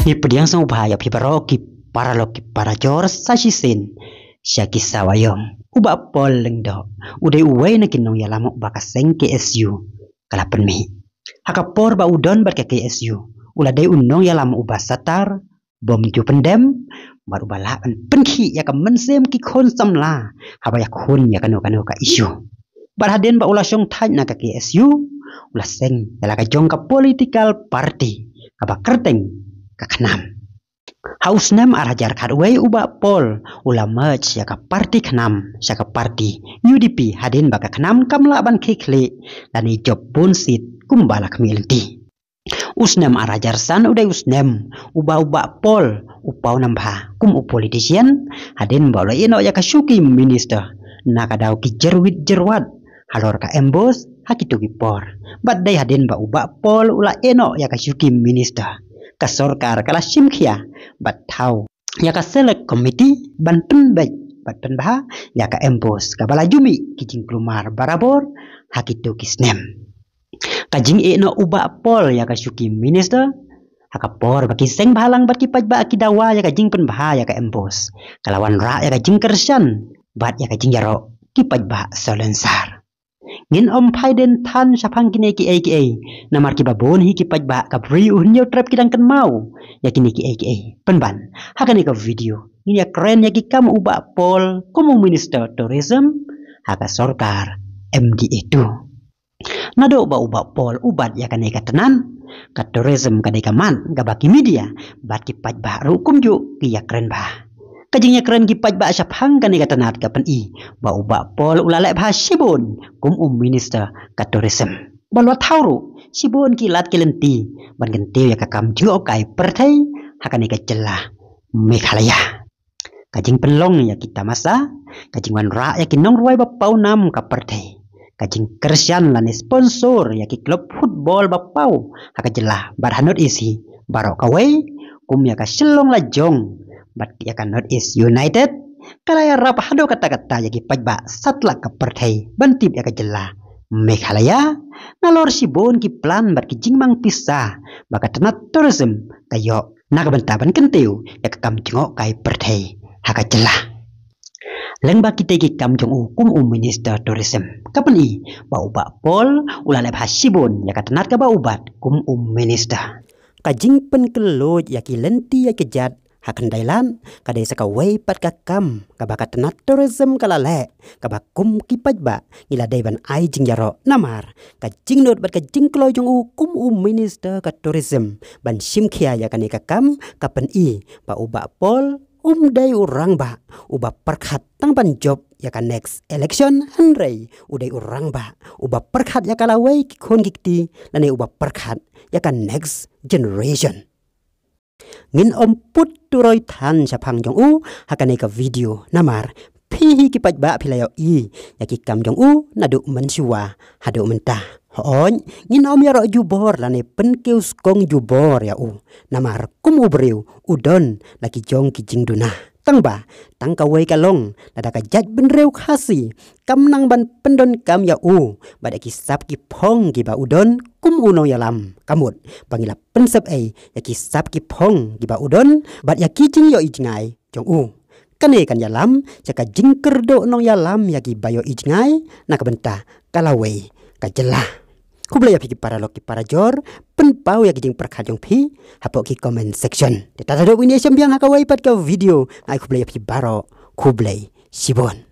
Mi pediang sang bahaya pi baroki para loki para jor sasisen syaki sawayong uba pol lengdo udai uwai na kinong yalamok baka seng KSU kalapan mi hakapor ba udon bat ke KSU uladai unong yalam uba satar bom ju pendem bar uba laban penki ya ka mensem ki kon samla haba ya kon ya kano ka isu bar haden ba ula syong thaj na ka KSU ula seng yala ka jong ka political party ka ba kerteng ka khnam haus nem arajar kadway uba pol ula merge ya ka parti khnam sya ka parti UDP haden ba ka khnam kamla ban khekhle dani job pun sit kumbala kmilti usnem arajar san udai usnem uba pol upau nambha kum politician haden ba ino ya ka syuki minister nakadaw ki jerwat halor ka embos hakitu ki por badai haden ba uba pol ula eno ya ka syuki minister ka sorkar kala simkhia bat thau ya ka select committee ban penbaj bat penbah ya ka embos ka bala jumi kijing klumar barabor hakitu kisnem kajing eno uba pol ya ka syuki minister hakapor baki seng balang baki pajba akidawa ya ka jing penbah ya ka embos kalawan ra ya ka jing kersan bat ya ka jing jaro ki pajba solensar ngin om paiden tan sapang kini ki namar ki babon hi ki pajba ka bri unyo trap kidang kan mau ya kini ki penban hakani ka video ini ya keren ya ki kam uba pol komu minister tourism haka sorkar MD itu nado uba pol ubat ya kani ka tenan ka tourism kani ka man ka baki media bat ki pajba rukum ju ki ya keren bah kajingnya keren gipaj ba syapang kan tanat ka pen ba uba pol ulalai bah sibon kum minister ka tourism balwa thauru sibon kilat kilenti ban genti ya ka kam ju kai perthai hakani ka jelah Meghalaya kajing penlong ya kita masa kajing wan ra ya kinong ruai ba pau nam ka perthai kajing kersian lan sponsor ya ki klub football ba pau haka jelah barhanut isi barok away kum ya ka selong la jong bat ya kan North East United kalaya rap hado kata-kata yagi pajba satla ka perthai bantip ya ka jela Meghalaya ngalor sibon ki plan bat ki jingmang pisah baka tenat tourism kayo nagabentaban kentiu ya ka kam jengok kai perthai haka jela leng ba kita ki kam jong kum minister tourism kapan ba uba pol ulale bah sibon ya ka tenat ka ba ubat kum minister kajing pen keloj ya ki lenti ya kejat hakan dailan kadai saka wei pat ka kam ka bakat nat tourism kala le ka bakum ki pajba ila dai ban ai jing jaro namar ka jing not bat ka jing klo jong kum minister ka tourism ban simkhia ya kan ka kam ka pen ba uba pol dai urang ba uba perkhat tang ban job ya kan next election hanrei udai urang ba uba perkhat ya kala wei ki khon gikti lane uba perkhat ya kan next generation ngin put turoi than sapang jong hakane ka video namar pihi ki pajba philayo ya ki kam jong nadu mensuwa hadu mentah hon ngin yaro jubor lane penkeus kong jubor ya namar kum ubriu udon laki jong ki jingduna tangba tangka wei kalong nada ka jaj benreu khasi kam nang ban pendon kam ya bada ki sap ki phong ki ba udon kum uno yalam kamut pangila pensep ya ki sap ki phong ki ba udon bad ya ki jing yo ijngai jong kane kan yalam jaka jingker do nong yalam ya ki bayo ijngai nak benta kalawe ka jelah kublay ya piki para loki para jor penpau ya kijing perkajong pi hapok ki comment section tata do ini sembiang hakawai pat ka video ngai kublay ya piki baro kublay sibon